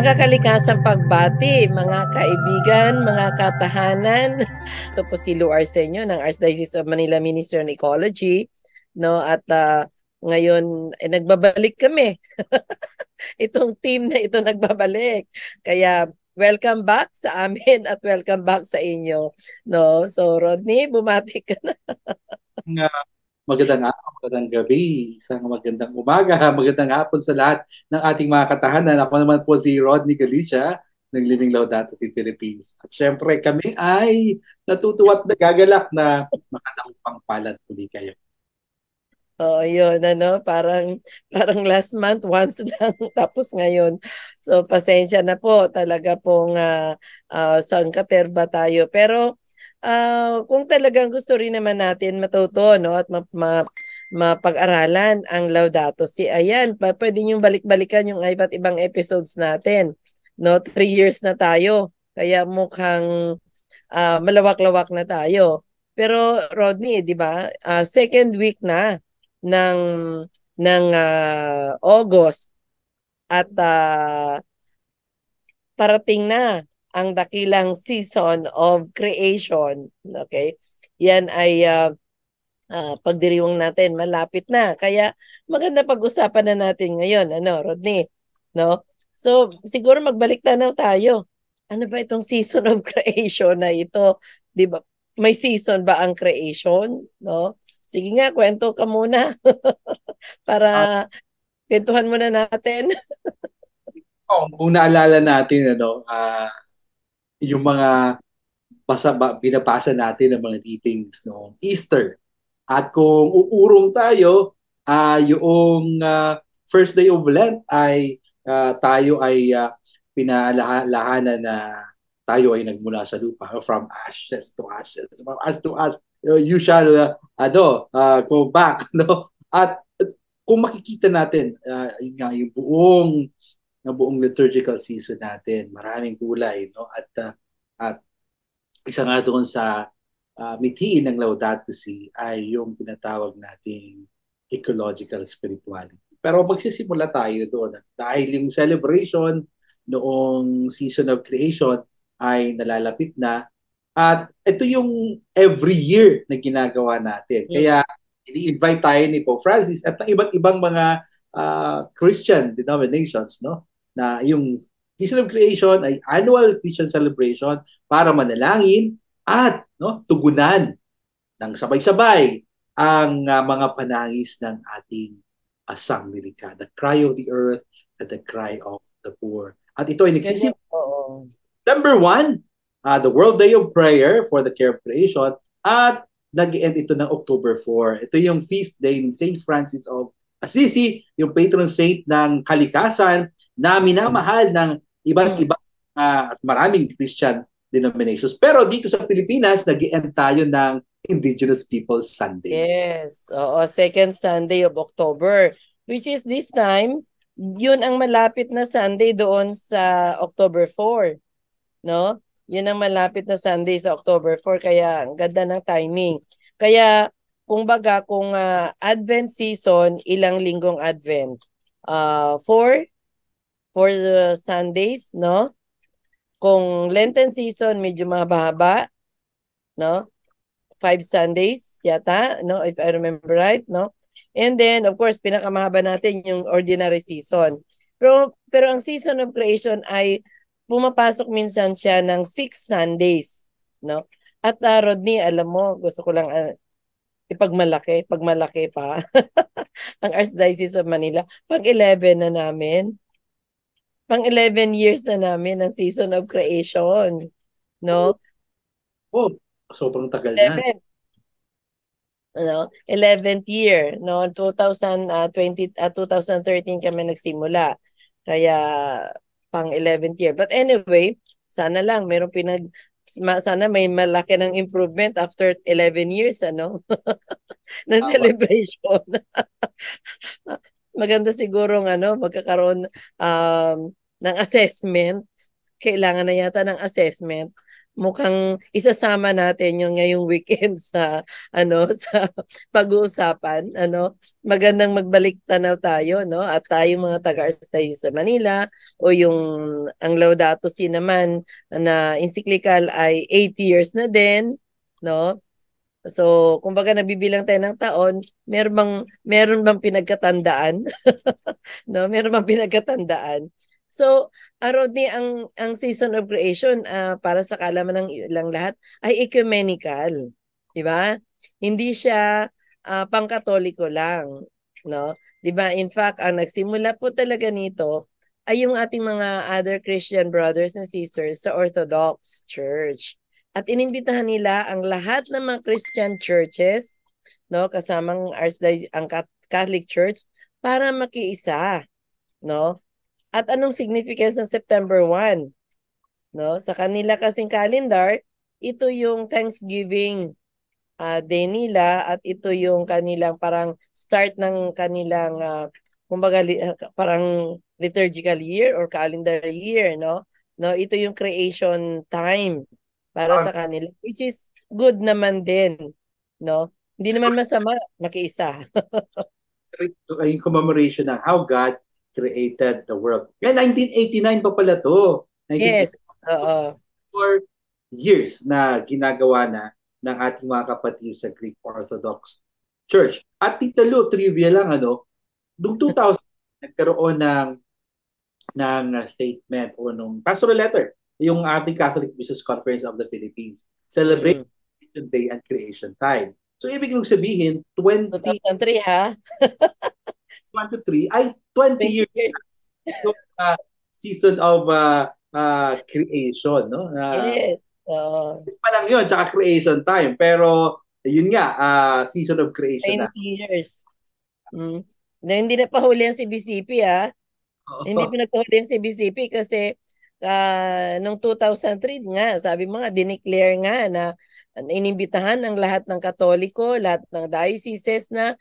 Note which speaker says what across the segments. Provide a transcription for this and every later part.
Speaker 1: Mga kalikasang pagbati, mga kaibigan, mga katahanan. Ito po si Lou Arsenio ng Archdiocese of Manila Ministry on Ecology. No? At ngayon, nagbabalik kami. Itong team na ito nagbabalik. Kaya welcome back sa amin at welcome back sa inyo. No? So Rodney, bumati ka na.
Speaker 2: Nga, magandang araw, magandang gabi, isang magandang umaga, magandang hapon sa lahat ng ating mga katahanan. Ako naman po si Rodney Galicia ng Living Laudato Si Philippines. At syempre kami ay natutuwa at nagagalak na makadaupang palad muli kayo.
Speaker 1: Oo, yun, parang last month, once lang, tapos ngayon. So, pasensya na po, talaga pong sangkaterba tayo. Pero, kung talagang gusto rin naman natin matuto, no, at mapag-aralan ang Laudato Si, ayan, pwede niyong balik-balikan yung iba't ibang episodes natin. No, 3 years na tayo, kaya mukhang malawak-lawak na tayo. Pero Rodney, 'di ba? Second week na ng August at parating na ang dakilang season of creation. Okay? Yan ay pagdiriwang natin, malapit na. Kaya maganda pag-usapan na natin ngayon, ano, Rodney, no? So, siguro magbalik tanaw tayo. Ano ba itong season of creation na ito? 'Di ba? May season ba ang creation, no? Sige nga, kwento ka muna
Speaker 2: Uh,
Speaker 1: para kwentuhan muna natin.
Speaker 2: kung naalala natin, yung mga binabasa natin ng mga readings noong Easter. At kung uurong tayo, yung first day of Lent ay tayo ay pinalahanan na tayo ay nagmula sa lupa, from ashes to ashes, from ash to ash. You shall go back. No? At kung makikita natin, yun nga, yung buong liturgical season natin, maraming gulay, no? At isa nga doon sa mithiin ng Laudato Si ay yung tinatawag nating ecological spirituality. Pero magsisimula tayo doon dahil yung celebration noong season of creation ay nalalapit na at ito yung every year na ginagawa natin. Kaya ini-invite tayo ni Pope Francis at ng iba't ibang mga Christian denominations, no, na yung Season of Creation ay annual Christian celebration para manalangin at tugunan ng sabay-sabay ang mga panangis ng ating sangnilikha, the cry of the earth and the cry of the poor. At ito ay
Speaker 1: Ganyan,
Speaker 2: nagsisimula
Speaker 1: oo.
Speaker 2: Number 1, the World Day of Prayer for the Care of Creation, at nag-end ito ng October 4. Ito yung feast day ng Saint Francis of Assisi, yung patron saint ng kalikasan na minamahal ng iba't ibang at maraming Christian denominations. Pero dito sa Pilipinas, nag-end tayo ng Indigenous Peoples Sunday.
Speaker 1: Yes, oo, second Sunday of October, which is this time, yun ang malapit na Sunday doon sa October 4, no? Yun ang malapit na Sunday sa October 4, kaya ang ganda ng timing. Kaya, kung Advent season, ilang linggong Advent? Four Sundays, no? Kung Lenten season, medyo mahaba, no? 5 Sundays yata, no? If I remember right, no? And then, of course, pinakamahaba natin yung ordinary season. Pero ang season of creation ay pumapasok minsan siya ng 6 Sundays, no? At Rodney, alam mo, gusto ko lang pagmalaki pa ang Archdiocese of Manila. Pang 11 na namin. Pang 11 years na namin ang season of creation, no?
Speaker 2: Oh, sobrang tagal na.
Speaker 1: 11, ano, 11th year, no? 2013 kami nagsimula. Kaya pang 11th year. But anyway, sana lang sana may malaki ng improvement after 11 years, ano, ng
Speaker 2: Tama.
Speaker 1: celebration. Maganda siguro magkakaroon ng assessment. Kailangan na yata ng assessment mukhang isasama natin yung ngayong weekend sa sa pag-uusapan. Magandang magbalik tanaw tayo, no? At tayong mga taga-Ars tayo sa Manila o yung ang Laudato Si naman na encyclical ay 80 years na din, no? So, kumbaga nabibilang tayo ng taon, meron bang pinagkatandaan? No, meron bang pinagkatandaan? So, Rodney, ang season of creation para sa kaalaman ng ilang lahat ay ecumenical, 'di ba? Hindi siya pangkatoliko lang, no? 'Di ba? In fact, ang nagsimula po talaga nito ay yung ating mga other Christian brothers and sisters sa Orthodox Church. At inimbitahan nila ang lahat ng mga Christian churches, no, kasamang ang Catholic Church para makiisa, no? At anong significance ng September 1, no? Sa kanila kasing calendar, ito yung Thanksgiving day nila at ito yung kanilang parang start ng kanilang kumbaga parang liturgical year or calendar year, no? No, ito yung creation time para sa kanila, which is good naman din, no? Hindi naman masama makiisa.
Speaker 2: Yung commemoration ng how God created the world. Yan, 1989 pa pala to.
Speaker 1: Yes,
Speaker 2: 1989.
Speaker 1: oo.
Speaker 2: 4 years na ginagawa na ng ating mga kapatid sa Greek Orthodox Church. At Tita Lu, trivia lang, noong 2000, nagkaroon ng statement o nung pastoral letter, yung ating Catholic Bishops' Conference of the Philippines, celebrating Creation Day and Creation Time. So, ibig kong sabihin,
Speaker 1: 2003 ha?
Speaker 2: 1 to 3 ay 20 years yung season of creation, no?
Speaker 1: Yes.
Speaker 2: Pa lang yun, tsaka creation time. Pero, yun nga, season of creation
Speaker 1: 20
Speaker 2: na.
Speaker 1: years. Hindi na pahuli ang CBCP ha. Hindi pinagpahuli ang CBCP kasi nung 2003 nga, sabi mo nga, dineclare nga na inimbitahan ang lahat ng Katoliko, lahat ng dioceses na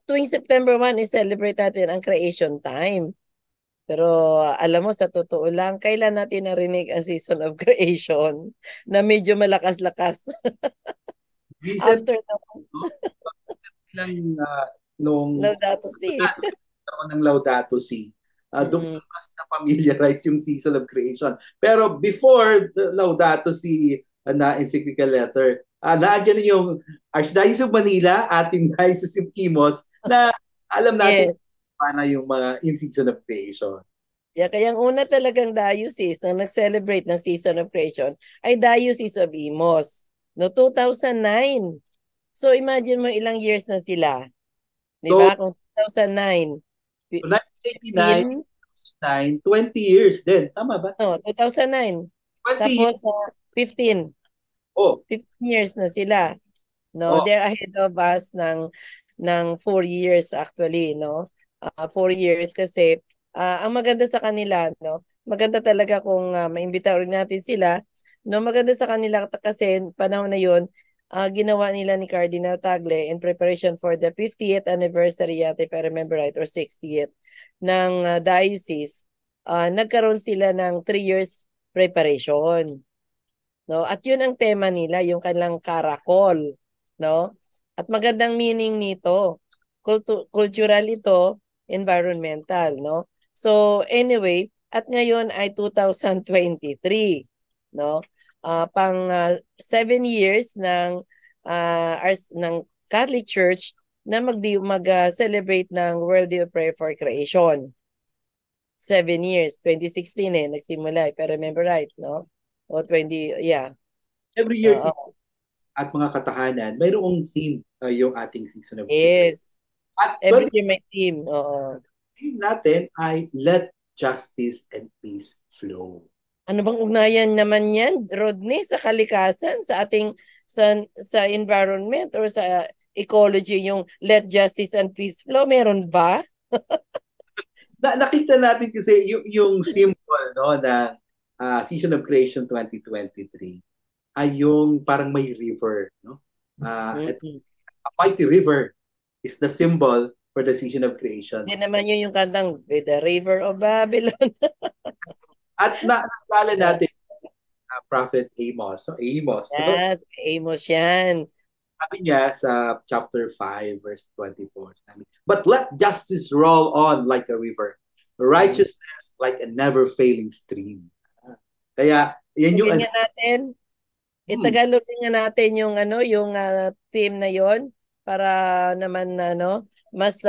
Speaker 1: tuwing September 1 i-celebrate natin ang creation time. Pero alam mo, sa totoo lang, kailan natin narinig ang season of creation na medyo malakas-lakas?
Speaker 2: Recent,
Speaker 1: After
Speaker 2: lang nung
Speaker 1: Laudato Si.
Speaker 2: ng Laudato Si, doon
Speaker 1: Mm-mm.
Speaker 2: mas na-familiarize yung season of creation. Pero before the Laudato Si na encyclical letter, naandyan yung Archdiocese of Manila, ating Diocese of Imos, na alam natin
Speaker 1: Yes.
Speaker 2: paano yung season of creation.
Speaker 1: Yeah, kaya ang una talagang diocese na nag-celebrate ng season of creation ay Diocese of Imos. No, 2009. So imagine mo ilang years na sila. 'Di
Speaker 2: So,
Speaker 1: ba? Kung 2009,
Speaker 2: 1989,
Speaker 1: 15,
Speaker 2: 20 years din. Tama ba?
Speaker 1: no, 2009.
Speaker 2: 20 years.
Speaker 1: Tapos 15.
Speaker 2: Oh,
Speaker 1: 15 years na sila. No,
Speaker 2: oh.
Speaker 1: they're ahead of us ng 4 years actually, no? 4 years kasi ang maganda sa kanila, no? Maganda talaga kung maimbita rin natin sila, no? Maganda sa kanila kasi panahon na 'yon, ginawa nila ni Cardinal Tagle in preparation for the 50th anniversary yata, if I remember right, or 60th ng diocese. Nagkaroon sila ng 3 years preparation. No? At 'yun ang tema nila, yung kanilang karakol, no? At magandang meaning nito. Cultural ito, environmental, no? So anyway, at ngayon ay 2023, no? Pang 7 years ng Catholic Church na mag-celebrate ng World Day of Prayer for Creation. 7 years, 2016 nagsimula, if I remember right, no? O 20, yeah.
Speaker 2: Every year, at mga katahanan, mayroong theme yung ating season of creation.
Speaker 1: Yes.
Speaker 2: At
Speaker 1: Every year may theme. Oo.
Speaker 2: theme natin ay let justice and peace flow.
Speaker 1: Ano bang ugnayan naman yan, Rodney, sa kalikasan, sa ating sa environment or sa ecology, yung let justice and peace flow? Meron ba?
Speaker 2: Nakita natin kasi yung symbol, no, ng Season of Creation 2023 ay yung parang may river, no? A mighty river is the symbol for the Season of Creation.
Speaker 1: Hindi naman yun yung kantang With the River of Babylon.
Speaker 2: At naalala natin Prophet Amos. So, Amos. So,
Speaker 1: Yes, Amos yan.
Speaker 2: sabi niya sa chapter 5, verse 24, sabi, but let justice roll on like a river,
Speaker 1: Mm.
Speaker 2: righteousness like a never-failing stream. Kaya, yan yung,
Speaker 1: Lagyan nga natin,
Speaker 2: hmm,
Speaker 1: itagalogin nga natin yung ano, yung team na yon para naman ano, mas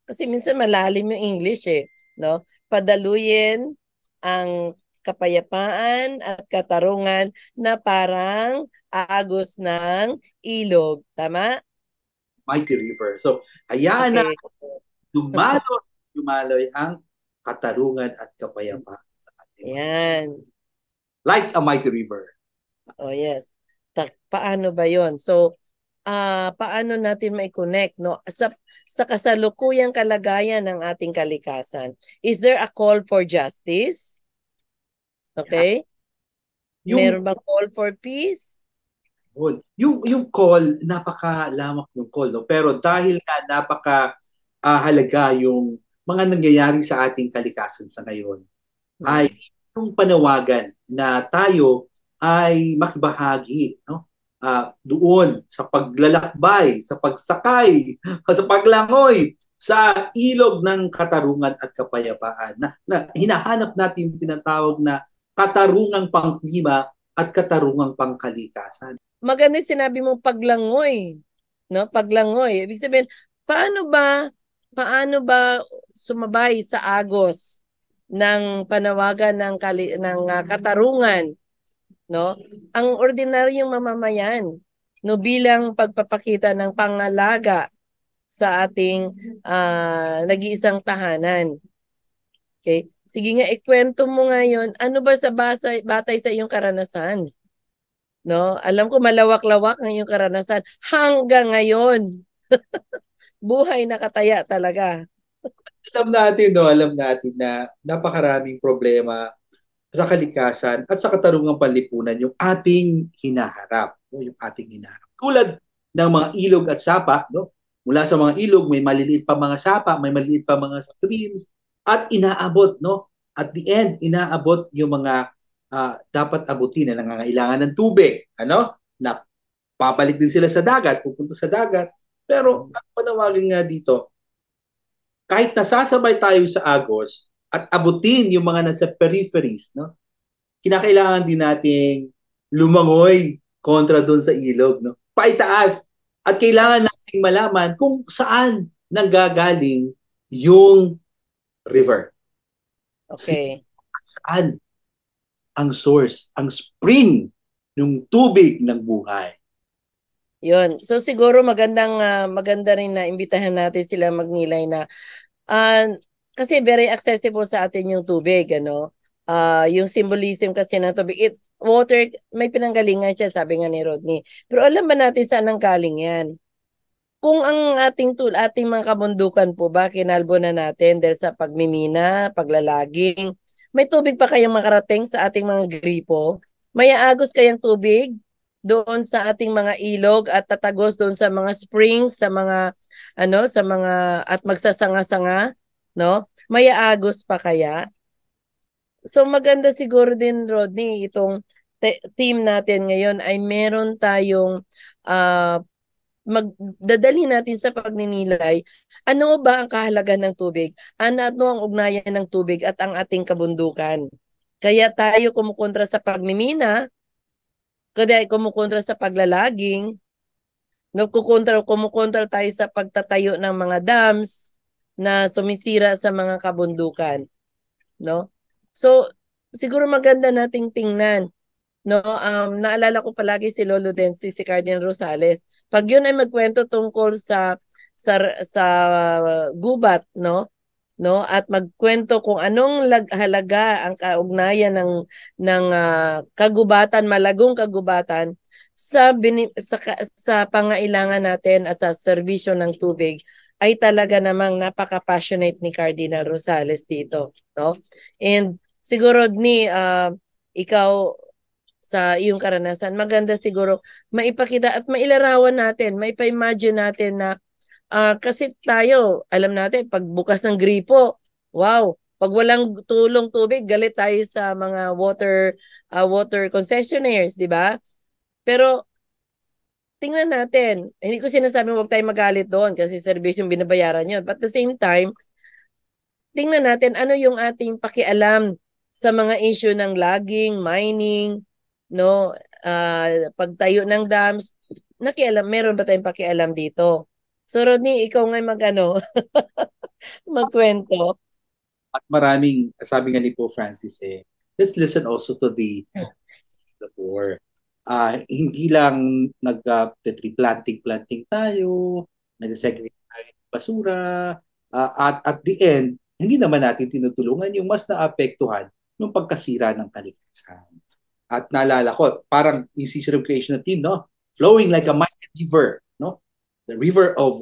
Speaker 1: kasi minsan malalim yung English eh, no? Padaluyin ang kapayapaan at katarungan na parang agos ng ilog, tama?
Speaker 2: mighty river. So, hayaan na
Speaker 1: Okay.
Speaker 2: dumaloy ang katarungan at kapayapaan sa ating mga
Speaker 1: Yan.
Speaker 2: like a mighty river.
Speaker 1: Oh, yes. Paano ba 'yon? So, paano natin mai-connect no sa kasalukuyang kalagayan ng ating kalikasan? Is there a call for justice?
Speaker 2: Yeah.
Speaker 1: Okay?
Speaker 2: Yung
Speaker 1: Meron bang call for peace?
Speaker 2: yung call, napakalamak ng call, no? Pero dahil nga napaka halaga yung mga nangyayari sa ating kalikasan sa ngayon, ay
Speaker 1: Hmm.
Speaker 2: yung panawagan na tayo ay makibahagi, no? Doon sa paglalakbay, sa pagsakay, sa paglangoy sa ilog ng katarungan at kapayapaan na hinahanap natin yung tinatawag na katarungang pangklima at katarungang pangkalikasan.
Speaker 1: Maganda yung sinabi mong paglangoy, no? Paglangoy. Ibig sabihin, paano ba sumabay sa agos ng panawagan ng katarungan, no? Ang ordinaryong mamamayan, no, bilang pagpapakita ng pangalaga sa ating nag-iisang tahanan. Okay? Sige nga, ikwento mo ngayon, ano ba batay sa iyong karanasan? No? Alam ko malawak-lawak ang iyong karanasan hanggang ngayon. Buhay nakataya talaga.
Speaker 2: Alam natin na napakaraming problema sa kalikasan at sa katarungang panlipunan yung ating hinaharap, no? Yung ating hinaharap. Tulad ng mga ilog at sapa, no? Mula sa mga ilog, may maliliit pa mga sapa, may maliliit pa mga streams, at inaabot, no? At the end, inaabot yung mga dapat abutin na nangangailangan ng tubig, ano? Na babalik din sila sa dagat, pupunta sa dagat. Pero ang panawagin nga dito, kahit nasasabay tayo sa agos at abutin yung mga nasa peripheries, no? Kinakailangan din nating lumangoy kontra doon sa ilog, no? Paitaas. At kailangan nating malaman kung saan nanggagaling yung river.
Speaker 1: Okay.
Speaker 2: Saan ang source, ang spring ng tubig ng buhay.
Speaker 1: Yun. So siguro maganda rin na imbitahan natin sila magnilay na kasi very accessible sa atin yung tubig, ano? Yung symbolism kasi ng tubig, water, may pinanggalingan siya, sabi nga ni Rodney. Pero alam ba natin saan ang galing yan? Kung ang ating mga kabundukan po ba, kinalbo na natin dahil sa pagmimina, paglalaging, may tubig pa kayang makarating sa ating mga gripo? May aagos kayang tubig doon sa ating mga ilog at tatagos doon sa mga springs, sa mga at magsasanga-sanga, no? May aagos pa kaya? So maganda siguro din, Rodney, itong team natin ngayon ay meron tayong uh, magdadalhin natin sa pagninilay, ano ba ang kahalagahan ng tubig? Ano ang ugnayan ng tubig at ang ating kabundukan? Kaya tayo kumukontra sa pagmimina, kaya kumukontra sa paglalaging, no, kumukontra tayo sa pagtatayo ng mga dams na sumisira sa mga kabundukan, no? So, siguro maganda nating tingnan, no, naalala ko palagi si Lolo Densi, si Cardinal Rosales. Pag yun ay magkwento tungkol sa gubat, no, at magkwento kung anong halaga ang kaugnayan ng kagubatan, malagong kagubatan sa pangailangan natin at sa serbisyo ng tubig, ay talaga namang napaka-passionate ni Cardinal Rosales dito, no? And siguro ni ikaw sa iyong karanasan, maganda siguro maipakita at mailarawan natin, maipa-imagine natin na kasi tayo, alam natin, pagbukas ng gripo, wow, Pag walang tulong tubig, galit tayo sa mga water concessionaires, di ba? Pero tingnan natin, hindi ko sinasabing huwag tayong magalit doon kasi servisyo yung binabayaran yun. But at the same time, tingnan natin ano yung ating pakialam sa mga issue ng logging, mining, no, pagtayo ng dams. Meron ba tayong pakialam dito? So Rodney, ikaw nga magkwento.
Speaker 2: At maraming, sabi nga ni Pope Francis let's listen also to the poor. Hindi lang nag-tree planting tayo, nag-segregate tayo ng basura, at the end, hindi naman natin tinutulungan yung mas naapektuhan ng pagkasira ng kalikasan. At naalala ko, parang yung season of creation na team, no? Flowing like a mighty river, no? The river of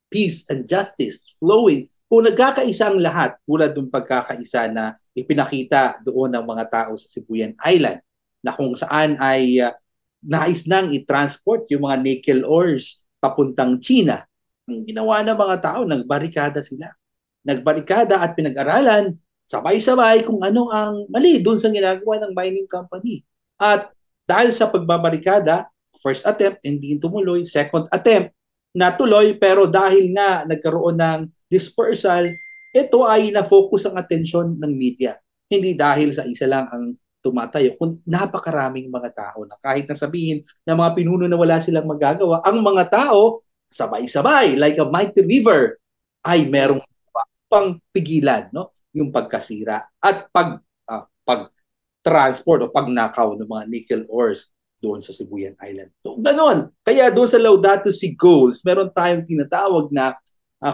Speaker 2: peace and justice flowing. Kung nagkakaisa ang lahat, tulad ng pagkakaisa na ipinakita doon ng mga tao sa Sibuyan Island, na kung saan ay nais nang i-transport yung mga nickel ores papuntang China. Ang ginawa ng mga tao, nagbarikada sila. Nagbarikada at pinag-aralan sabay-sabay kung ano ang mali doon sa ginagawa ng mining company. At dahil sa pagbabarikada, first attempt, hindi tumuloy. Second attempt, natuloy. Pero dahil nga nagkaroon ng dispersal, ito ay na-focus ang atensyon ng media. Hindi dahil sa isa lang ang tumatayo, kung napakaraming mga tao na kahit na sabihin ng mga pinuno na wala silang magagawa, ang mga tao, sabay-sabay, like a mighty river, ay merong pang pigilan, no, yung pagkasira at pag transport o pagnakaw ng mga nickel ores doon sa Sibuyan Island. So ganon. Kaya doon sa Laudato Si Goals, meron tayong tinatawag na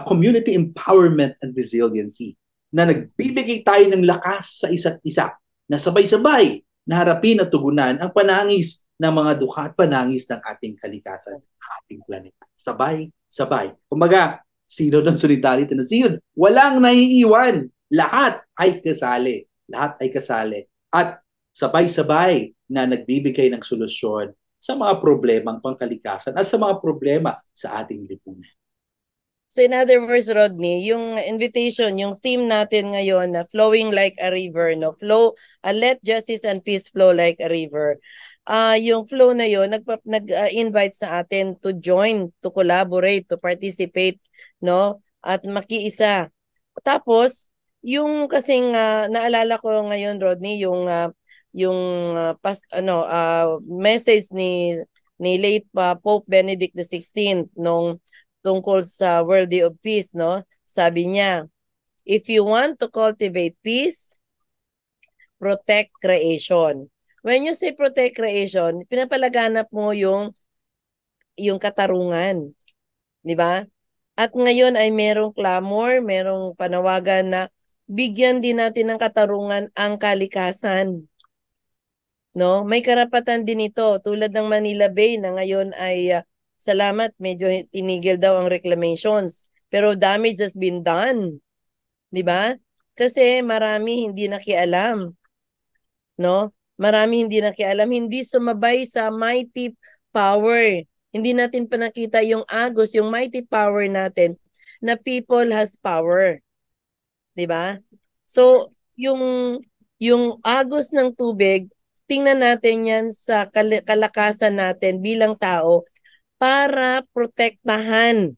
Speaker 2: community empowerment and resiliency, na nagbibigay tayo ng lakas sa isa't isa na sabay-sabay na harapin at tugunan ang panangis ng mga dukha at panangis ng ating kalikasan, ating planeta. Sabay-sabay. Kumbaga, sino ng solidarity ng sino? Walang naiiwan. Lahat ay kasali. Lahat ay kasali. At sabay-sabay na nagbibigay ng solusyon sa mga problemang pangkalikasan at sa mga problema sa ating lipunan.
Speaker 1: So in other words, Rodney, yung invitation, yung theme natin ngayon na flowing like a river, no? Let justice and peace flow like a river. Yung flow na yon nag-invite sa atin to join, to collaborate, to participate, no? At makiisa. Tapos, yung kasing naalala ko ngayon, Rodney, message ni late Pope Benedict XVI nung tungkol sa World Day of Peace, no? Sabi niya, if you want to cultivate peace, protect creation. When you say protect creation, pinapalaganap mo yung katarungan, di ba? At ngayon ay merong clamor, merong panawagan na bigyan din natin ng katarungan ang kalikasan. No? May karapatan din ito, tulad ng Manila Bay na ngayon ay salamat, medyo tinigil daw ang reclamations. Pero damage has been done. Di ba? Kasi marami hindi nakialam. No? Marami hindi nakialam. Hindi sumabay sa mighty power. Hindi natin pa nakita yung agos, yung mighty power natin na people has power. Di ba? So, yung agos ng tubig, tingnan natin yan sa kalakasan natin bilang tao para protektahan,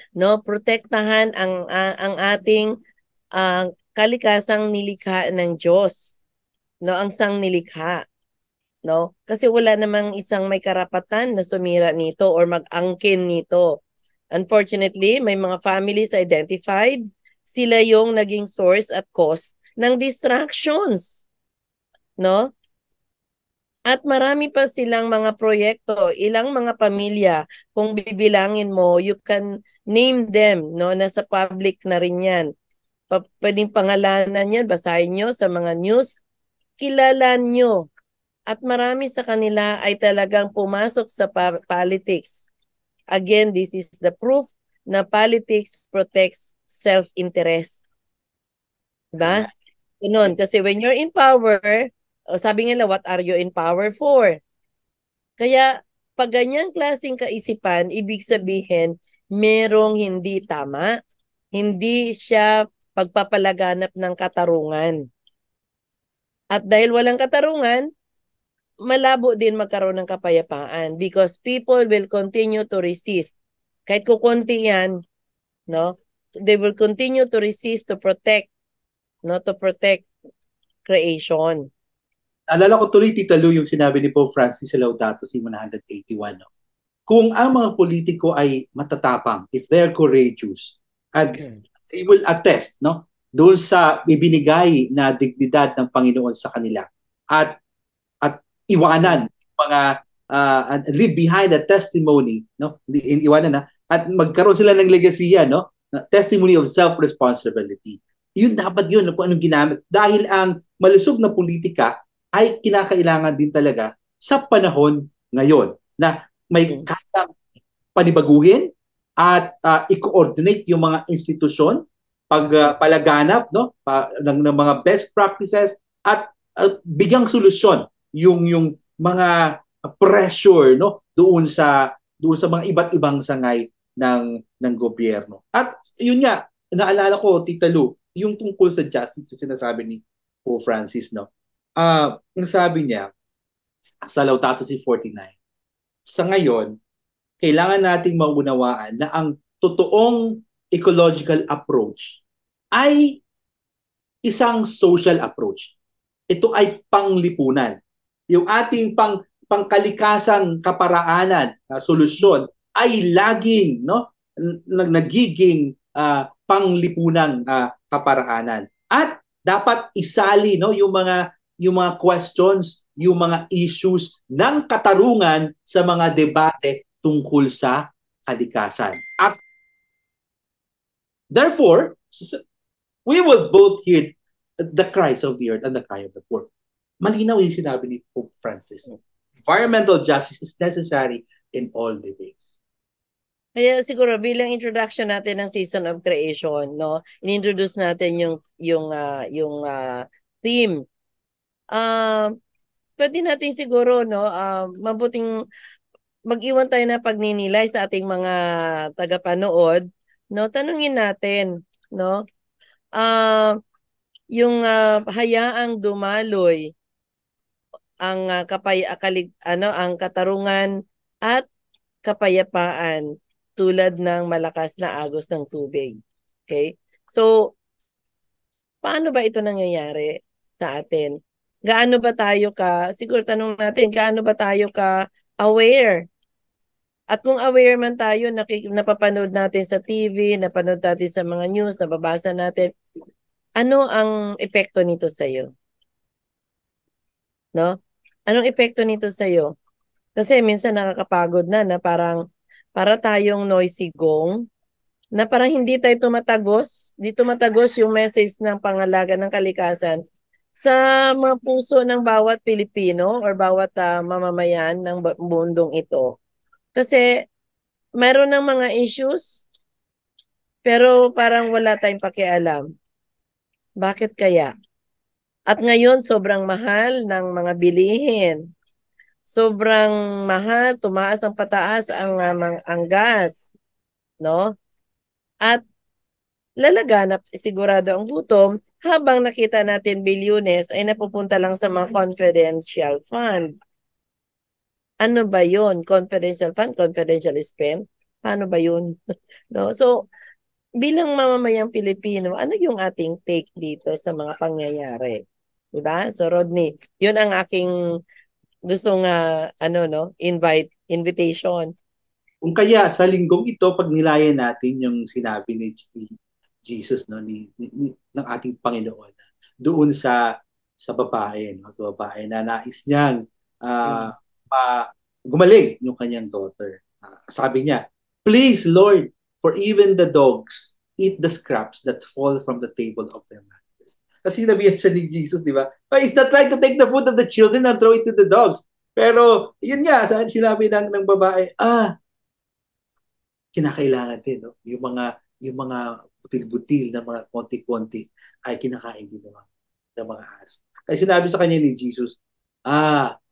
Speaker 1: no, protektahan ang ating kalikasang nilikha ng Diyos, no, ang sangnilikha, no, kasi wala namang isang may karapatan na sumira nito or mag-angkin nito. Unfortunately, may mga families identified, sila yung naging source at cause ng distractions, no? At marami pa silang mga proyekto, ilang mga pamilya, kung bibilangin mo, you can name them, no? Nasa public na rin yan. Pwedeng pangalanan yan, basahin nyo sa mga news, kilalan nyo. At marami sa kanila ay talagang pumasok sa politics. Again, this is the proof na politics protects self-interest. Diba? Ganun. Kasi when you're in power, sabi nila, what are you in power for? Kaya, pag ganyang klaseng kaisipan, ibig sabihin, merong hindi tama, hindi siya pagpapalaganap ng katarungan. At dahil walang katarungan, malabo din magkaroon ng kapayapaan because people will continue to resist. Kahit kukunti yan, no? They will continue to resist to protect, no? To protect creation.
Speaker 2: Alala ko tuloy, Tita Lu, yung sinabi ni Pope Francis sa Laudato Si 181. No? Kung ang mga politiko ay matatapang, if they're courageous, and they will attest, no? Doon sa ibinigay na dignidad ng Panginoon sa kanila at iwanan mga and leave behind a testimony, no? Iwanan na at magkaroon sila ng legasiya, no? Testimony of self-responsibility. Yun dapat yun kung anong ginamit dahil ang malusog na politika ay kinakailangan din talaga sa panahon ngayon na may kayang panibaguhin at i-coordinate yung mga institusyon palaganap, no, ng mga best practices at bigyang solusyon yung mga pressure, no, doon sa mga iba't ibang sangay ng gobyerno. At yun nga, naalala ko, Tita Lu, yung tungkol sa justice na sinasabi ni Pope Francis, no. Ang sabi niya sa Laudato Si 49, sa ngayon, kailangan nating maunawaan na ang totoong ecological approach ay isang social approach. Ito ay panglipunan. Yung ating pangkalikasang kaparaanan, solusyon ay laging, no, nagiging panglipunang kaparaanan. At dapat isali, no, yung mga questions, yung mga issues ng katarungan sa mga debate tungkol sa kalikasan. At therefore, we will both hear the cries of the earth and the cry of the poor. Malinaw yung sinabi ni Pope Francis. Environmental justice is necessary in all debates.
Speaker 1: Kaya siguro bilang introduction natin ng Season of Creation, no, inintroduce natin yung theme. Pwede natin siguro, no, mabuting mag-iwan tayo na pagninilay sa ating mga tagapanood, no, tanungin natin, no, yung hayaang dumaloy ang ang katarungan at kapayapaan tulad ng malakas na agos ng tubig. Okay? So, paano ba ito nangyayari sa atin? Gaano ba tayo siguro tanong natin, gaano ba tayo aware? At kung aware man tayo, napapanood natin sa TV, napanood natin sa mga news, nababasa natin, ano ang epekto nito sa iyo? No? Anong epekto nito sa iyo? Kasi minsan nakakapagod na parang para tayong noisy gong, na parang hindi tayo tumatagos yung message ng pangalaga ng kalikasan sa mga puso ng bawat Pilipino or bawat mamamayan ng mundong ito. Kasi meron ng mga issues pero parang wala tayong pakialam. Bakit kaya? At ngayon sobrang mahal ng mga bilihin. Sobrang mahal, tumaas ang pataas ang gas, no? At lalaganap sigurado ang gutom habang nakita natin bilyones ay napupunta lang sa mga confidential fund. Ano ba yun? Confidential fund? Confidential spend? Paano ba yun? No? So, bilang mamamayang Pilipino, ano yung ating take dito sa mga pangyayari? Diba? So, Rodney, yun ang aking gustong invitation.
Speaker 2: Kung kaya sa linggong ito, pag nilayan natin yung sinabi ni Jesus, no, ng ating Panginoon doon sa babae, no, sa babae na nais niyang gumaling yung kanyang daughter. Sabi niya, "Please, Lord, for even the dogs eat the scraps that fall from the table of their masters." Kasi sinabihan siya ni Jesus, di ba? He's not trying to take the food of the children and throw it to the dogs. Pero, yun nga, sinabi ng babae, kinakailangan din, no? Yung mga butil-butil na mga konti-konti ay kinakain din ng mga aso. Kaya sinabi sa kanya ni Jesus,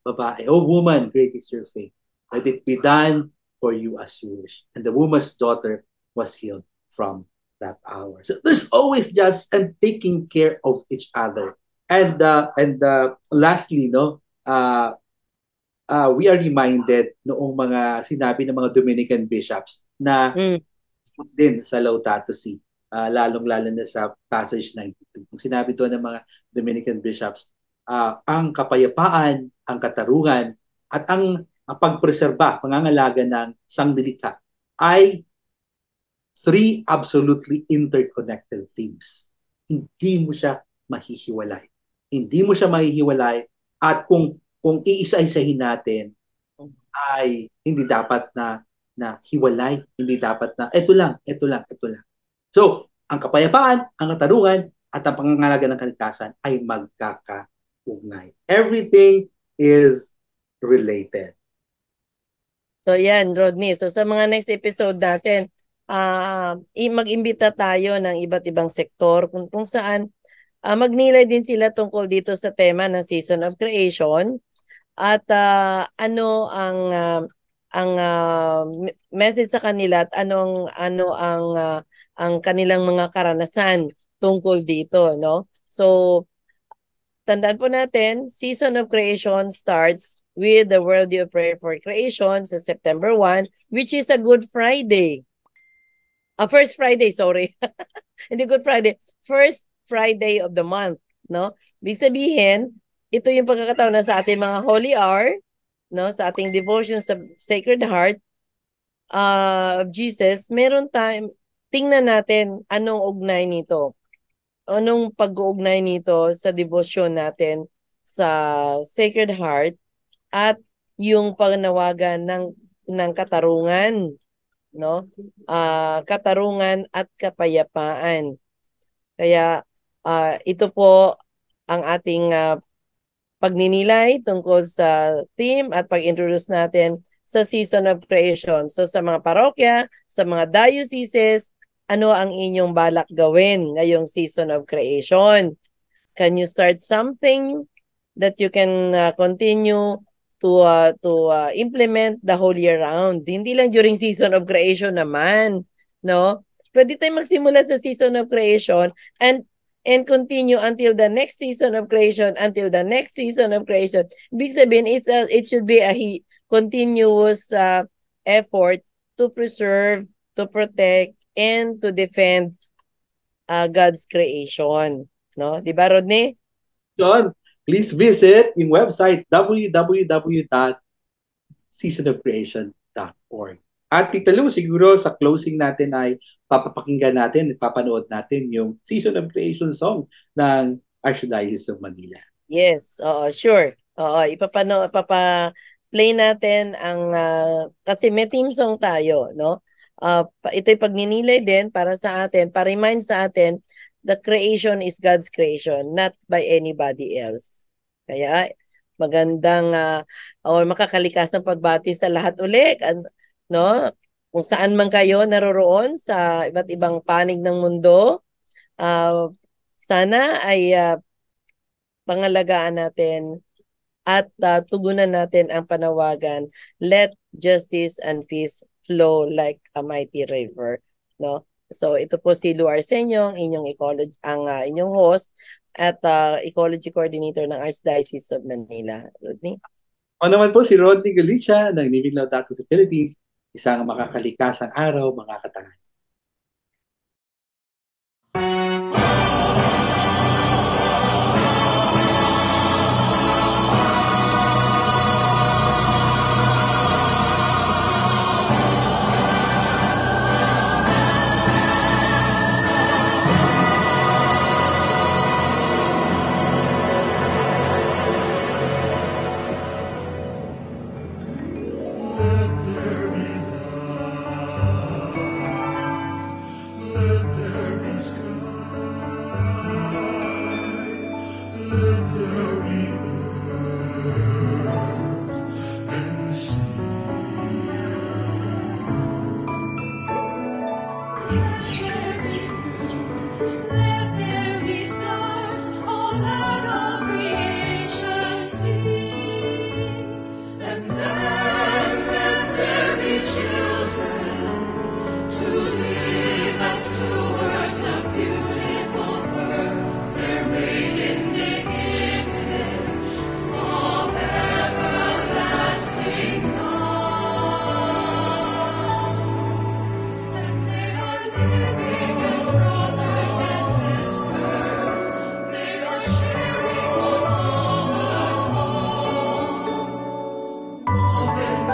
Speaker 2: babae, "Oh woman, great is your faith. Let it be done for you as you wish." And the woman's daughter was healed from that hour. So there's always just and taking care of each other. And lastly, no, we are reminded noong mga sinabi ng mga Dominican bishops na
Speaker 1: Mm.
Speaker 2: din sa Laudato Si, lalong-lalo na sa passage 92. Kung sinabi doon ng mga Dominican bishops, ang kapayapaan, ang katarungan, at ang pagpreserba, pangangalaga ng sangnilikha ay three absolutely interconnected things. Hindi mo siya mahihiwalay. Hindi mo siya mahihiwalay at kung iisa-isahin natin ay hindi dapat na hiwalay, hindi dapat na ito lang, ito lang, ito lang. So, ang kapayapaan, ang katarungan at ang pangangalaga ng kaligtasan ay magkakaugnay. Everything is related.
Speaker 1: So yan, Rodney. So sa mga next episode natin, mag-imbita tayo ng iba't ibang sektor kung saan magnilay din sila tungkol dito sa tema ng Season of Creation at ano ang message sa kanila at ano ang kanilang mga karanasan tungkol dito, no? So tandaan po natin, Season of Creation starts with the World Day of Prayer for Creation sa September 1, which is a Good Friday. First Friday, sorry. Hindi Good Friday. First Friday of the month, no? Ibig sabihin, ito yung pagkakataon na sa ating mga holy hour, no? Sa ating devotion sa Sacred Heart of Jesus, meron tayong tingnan natin anong ugnay nito. Anong pag-uugnay nito sa devotion natin sa Sacred Heart at yung panawagan ng katarungan, no? Katarungan at kapayapaan. Kaya ito po ang ating pagninilay tungkol sa theme at pag-introduce natin sa Season of Creation. So sa mga parokya, sa mga dioceses, ano ang inyong balak gawin ngayong Season of Creation? Can you start something that you can continue to implement the whole year round? Hindi lang during Season of Creation naman, no? Pwede tayong magsimula sa Season of Creation and continue until the next Season of Creation, until the next Season of Creation. Ibig sabihin, it should be a continuous effort to preserve, to protect, and to defend God's creation. No? Di ba, Rodney?
Speaker 2: John, please visit yung website www.seasonofcreation.org. At Tita Lu, siguro sa closing natin ay papapakinggan natin, papanood natin yung Season of Creation song ng Archdiocese of Manila.
Speaker 1: Yes, sure. Ipapa-play natin ang kasi may theme song tayo, no? Ito'y pagninilay din para sa atin, pa-remind sa atin, the creation is God's creation, not by anybody else. Kaya magandang makakalikas ng pagbati sa lahat ulit, no? Kung saan man kayo naroroon sa iba't ibang panig ng mundo, sana ay pangalagaan natin at tugunan natin ang panawagan, let justice and peace flow like a mighty river, no? So ito po si Lu Arsenio, inyong inyong host at ecology coordinator ng Archdiocese of Manila. Rodney?
Speaker 2: O naman po si Rodney Galicia ng Living Laudato sa Philippines, isang makakalikasang araw, mga katangan.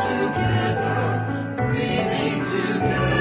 Speaker 3: together, breathing together.